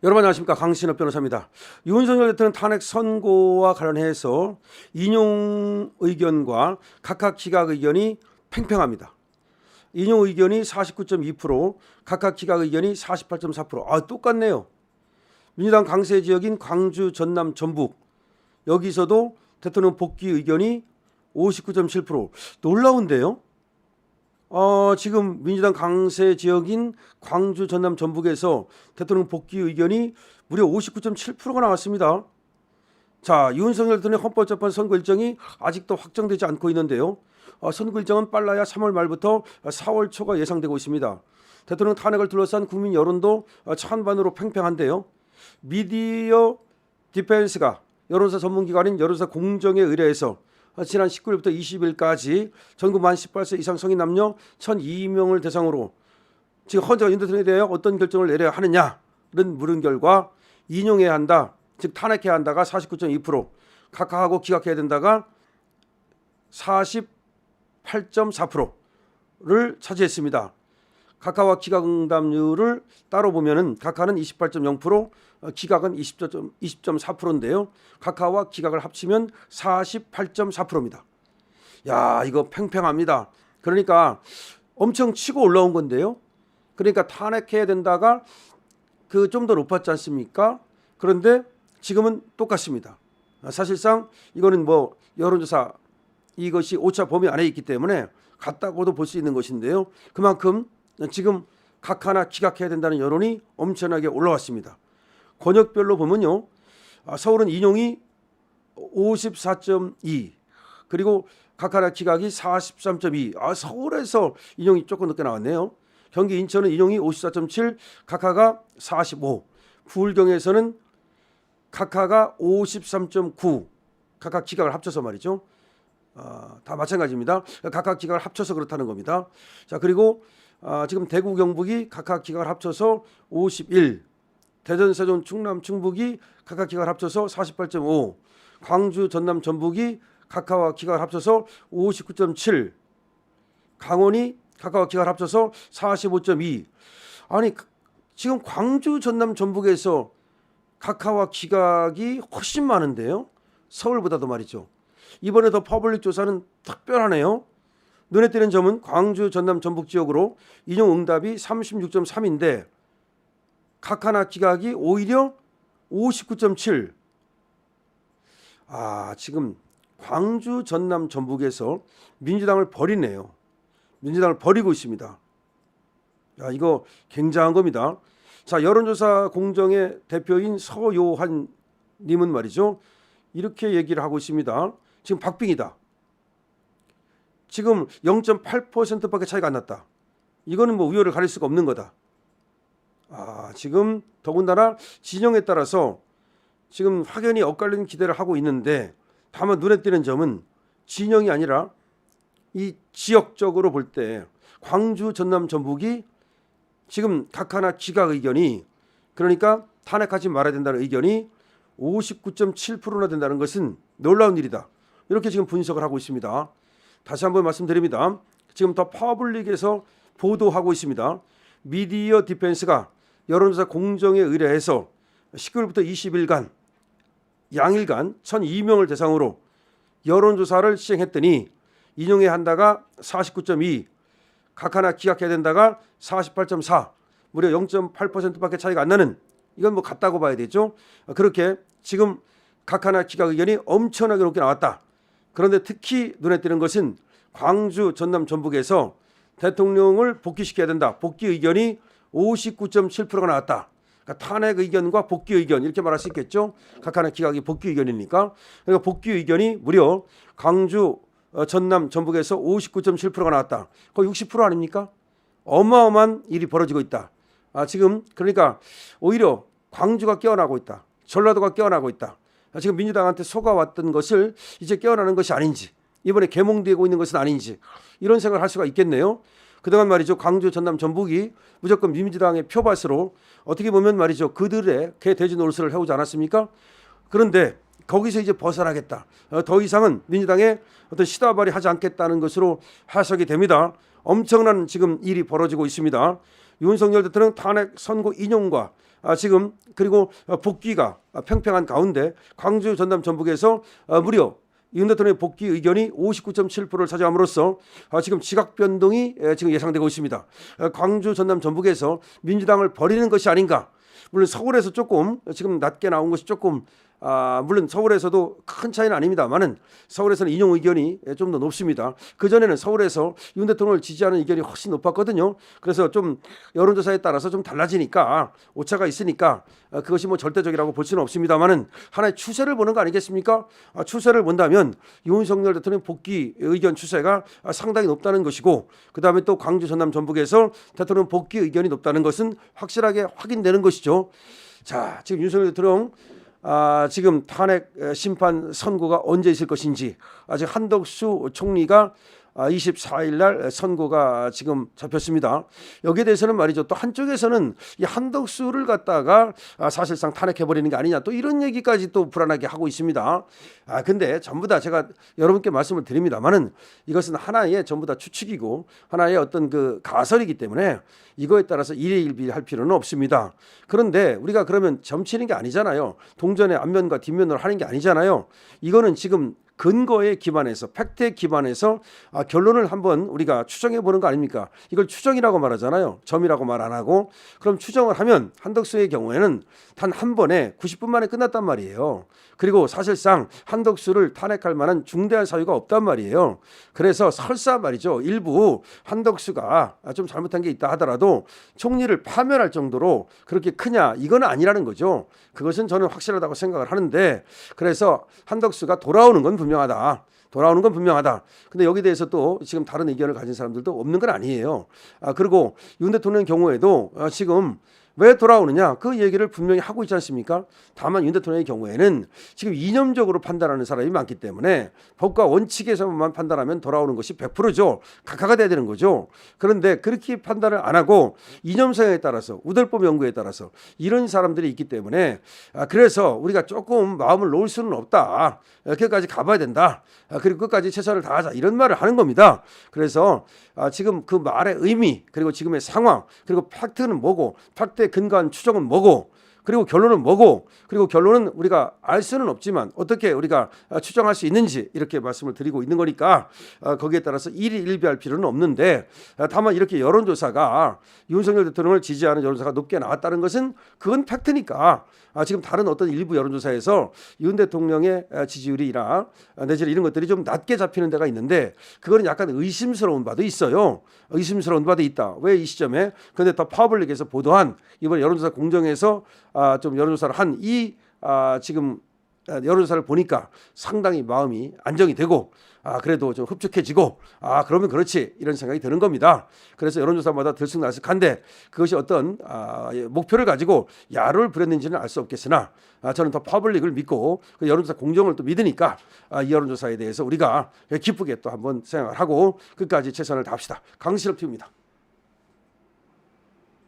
여러분 안녕하십니까, 강신업 변호사입니다. 윤석열 대통령 탄핵 선고와 관련해서 인용 의견과 각각 기각 의견이 팽팽합니다. 인용 의견이 49.2%, 각각 기각 의견이 48.4%. 똑같네요. 민주당 강세 지역인 광주, 전남, 전북, 여기서도 대통령 복귀 의견이 59.7%. 놀라운데요. 지금 민주당 강세 지역인 광주, 전남, 전북에서 대통령 복귀 의견이 무려 59.7%가 나왔습니다. 자, 윤석열 대통령 헌법재판소 선고 일정이 아직도 확정되지 않고 있는데요. 선고 일정은 빨라야 3월 말부터 4월 초가 예상되고 있습니다. 대통령 탄핵을 둘러싼 국민 여론도 찬반으로 팽팽한데요. 미디어 디펜스가 여론조사 전문기관인 여론조사 공정에 의뢰해서 지난 19일부터 20일까지 전국 만 18세 이상 성인 남녀 1,002명을 대상으로 지금 헌재가 윤 대통령에 대해 어떤 결정을 내려야 하느냐는 물은 결과 인용해야 한다, 즉 탄핵해야 한다가 49.2%, 각하하고 기각해야 된다가 48.4%를 차지했습니다. 각하와 기각 응답률을 따로 보면은 각하는 28.0%, 기각은 20.4%인데요. 각하와 기각을 합치면 48.4%입니다. 야, 이거 팽팽합니다. 그러니까 엄청 치고 올라온 건데요. 그러니까 탄핵해야 된다가 좀 더 높았지 않습니까? 그런데 지금은 똑같습니다. 사실상 이거는 뭐 여론조사 이것이 오차 범위 안에 있기 때문에 같다고도 볼 수 있는 것인데요. 그만큼 지금 각하나 기각해야 된다는 여론이 엄청나게 올라왔습니다. 권역별로 보면요, 서울은 인용이 54.2, 그리고 각하나 기각이 43.2. 서울에서 인용이 조금 늦게 나왔네요. 경기 인천은 인용이 54.7, 각하가 45. 부울경에서는 각하가 53.9, 각각 기각을 합쳐서 말이죠. 다 마찬가지입니다. 각각 기각을 합쳐서 그렇다는 겁니다. 자, 그리고 지금 대구, 경북이 각각 기각을 합쳐서 51, 대전, 세종, 충남, 충북이 각각 기각을 합쳐서 48.5, 광주, 전남, 전북이 각하와 기각을 합쳐서 59.7, 강원이 각하와 기각을 합쳐서 45.2. 아니, 지금 광주, 전남, 전북에서 각하와 기각이 훨씬 많은데요. 서울보다도 말이죠. 이번에 더 퍼블릭 조사는 특별하네요. 눈에 띄는 점은 광주, 전남, 전북 지역으로 인용 응답이 36.3인데 각하나 기각이 오히려 59.7. 지금 광주, 전남, 전북에서 민주당을 버리네요. 민주당을 버리고 있습니다. 이거 굉장한 겁니다. 자, 여론조사 공정의 대표인 서요한 님은 말이죠, 이렇게 얘기를 하고 있습니다. 지금 박빙이다. 지금 0.8%밖에 차이가 안 났다. 이거는 뭐 우열을 가릴 수가 없는 거다. 지금 더군다나 진영에 따라서 지금 확연히 엇갈리는 기대를 하고 있는데, 다만 눈에 띄는 점은 진영이 아니라 이 지역적으로 볼 때 광주, 전남, 전북이 지금 각하나 기각 의견이, 그러니까 탄핵하지 말아야 된다는 의견이 59.7%나 된다는 것은 놀라운 일이다. 이렇게 지금 분석을 하고 있습니다. 다시 한번 말씀드립니다. 지금 더 퍼블릭에서 보도하고 있습니다. 미디어 디펜스가 여론조사 공정에 의뢰해서 19일부터 20일간 양일간 1,002명을 대상으로 여론조사를 시행했더니 인용해야 한다가 49.2, 각하나 기각해야 된다가 48.4, 무려 0.8%밖에 차이가 안 나는, 이건 뭐 같다고 봐야 되죠. 그렇게 지금 각하나 기각 의견이 엄청나게 높게 나왔다. 그런데 특히 눈에 띄는 것은 광주, 전남, 전북에서 대통령을 복귀시켜야 된다, 복귀 의견이 59.7%가 나왔다. 그러니까 탄핵 의견과 복귀 의견, 이렇게 말할 수 있겠죠. 각하나 기각이 복귀 의견이니까. 그러니까 복귀 의견이 무려 광주, 전남, 전북에서 59.7%가 나왔다. 거의 60% 아닙니까? 어마어마한 일이 벌어지고 있다. 지금 그러니까 오히려 광주가 깨어나고 있다, 전라도가 깨어나고 있다. 지금 민주당한테 속아왔던 것을 이제 깨어나는 것이 아닌지, 이번에 계몽되고 있는 것은 아닌지, 이런 생각을 할 수가 있겠네요. 그동안 말이죠, 광주, 전남, 전북이 무조건 민주당의 표밭으로 어떻게 보면 말이죠, 그들의 개돼지 노릇을 해오지 않았습니까? 그런데 거기서 이제 벗어나겠다, 더 이상은 민주당의 어떤 시다발이 하지 않겠다는 것으로 해석이 됩니다. 엄청난 지금 일이 벌어지고 있습니다. 윤석열 대통령 탄핵 선고 인용과 지금 그리고 복귀가 팽팽한 가운데 광주, 전남, 전북에서 무려 윤 대통령의 복귀 의견이 59.7%를 차지함으로써 지금 지각 변동이 지금 예상되고 있습니다. 광주, 전남, 전북에서 민주당을 버리는 것이 아닌가. 물론 서울에서 조금 지금 낮게 나온 것이 조금 물론 서울에서도 큰 차이는 아닙니다만은 서울에서는 인용 의견이 좀 더 높습니다. 그 전에는 서울에서 윤 대통령을 지지하는 의견이 훨씬 높았거든요. 그래서 좀 여론조사에 따라서 좀 달라지니까 오차가 있으니까 그것이 뭐 절대적이라고 볼 수는 없습니다만은 하나의 추세를 보는 거 아니겠습니까? 추세를 본다면 윤석열 대통령 복귀 의견 추세가 상당히 높다는 것이고, 그 다음에 또 광주, 전남, 전북에서 대통령 복귀 의견이 높다는 것은 확실하게 확인되는 것이죠. 자, 지금 윤석열 대통령 지금 탄핵 심판 선고가 언제 있을 것인지, 아직 한덕수 총리가 24일 날 선고가 지금 잡혔습니다. 여기에 대해서는 말이죠. 또 한쪽에서는 이 한덕수를 갖다가 사실상 탄핵해버리는 게 아니냐, 또 이런 얘기까지 또 불안하게 하고 있습니다. 근데 전부 다 제가 여러분께 말씀을 드립니다만은 이것은 하나의 전부 다 추측이고 하나의 어떤 그 가설이기 때문에 이거에 따라서 일희일비할 필요는 없습니다. 그런데 우리가 그러면 점치는 게 아니잖아요. 동전의 앞면과 뒷면으로 하는 게 아니잖아요. 이거는 지금 근거에 기반해서, 팩트에 기반해서 결론을 한번 우리가 추정해 보는 거 아닙니까? 이걸 추정이라고 말하잖아요. 점이라고 말 안 하고. 그럼 추정을 하면 한덕수의 경우에는 단 한 번에 90분 만에 끝났단 말이에요. 그리고 사실상 한덕수를 탄핵할 만한 중대한 사유가 없단 말이에요. 그래서 설사 말이죠, 일부 한덕수가 좀 잘못한 게 있다 하더라도 총리를 파면할 정도로 그렇게 크냐, 이건 아니라는 거죠. 그것은 저는 확실하다고 생각을 하는데, 그래서 한덕수가 돌아오는 건 분명하다. 돌아오는 건 분명하다. 근데 여기에 대해서 또 지금 다른 의견을 가진 사람들도 없는 건 아니에요. 그리고 윤 대통령 경우에도 지금 왜 돌아오느냐, 그 얘기를 분명히 하고 있지 않습니까? 다만 윤 대통령의 경우에는 지금 이념적으로 판단하는 사람이 많기 때문에 법과 원칙에서만 판단하면 돌아오는 것이 100%죠. 각하가 돼야 되는 거죠. 그런데 그렇게 판단을 안 하고 이념 성향에 따라서, 우들법 연구에 따라서 이런 사람들이 있기 때문에 그래서 우리가 조금 마음을 놓을 수는 없다. 여기까지 가봐야 된다. 그리고 끝까지 최선을 다하자, 이런 말을 하는 겁니다. 그래서 지금 그 말의 의미, 그리고 지금의 상황, 그리고 팩트는 뭐고, 팩트에 근거한 추정은 뭐고, 그리고 결론은 뭐고, 그리고 결론은 우리가 알 수는 없지만 어떻게 우리가 추정할 수 있는지 이렇게 말씀을 드리고 있는 거니까 거기에 따라서 일희일비할 필요는 없는데, 다만 이렇게 여론조사가 윤석열 대통령을 지지하는 여론조사가 높게 나왔다는 것은 그건 팩트니까 지금 다른 어떤 일부 여론조사에서 윤 대통령의 지지율이나 내지는 이런 것들이 좀 낮게 잡히는 데가 있는데, 그거는 약간 의심스러운 바도 있어요. 의심스러운 바도 있다. 왜 이 시점에? 그런데 더 파블릭에서 보도한 이번 여론조사 공정에서 좀 여론조사를 한 이 지금 여론조사를 보니까 상당히 마음이 안정이 되고 그래도 좀 흡족해지고 그러면 그렇지, 이런 생각이 드는 겁니다. 그래서 여론조사마다 들쑥날쑥한데 그것이 어떤 목표를 가지고 야를 부렸는지는 알 수 없겠으나 저는 더 퍼블릭을 믿고 그 여론조사 공정을 또 믿으니까 이 여론조사에 대해서 우리가 기쁘게 또 한번 생각을 하고 끝까지 최선을 다합시다. 강시럽 TV입니다.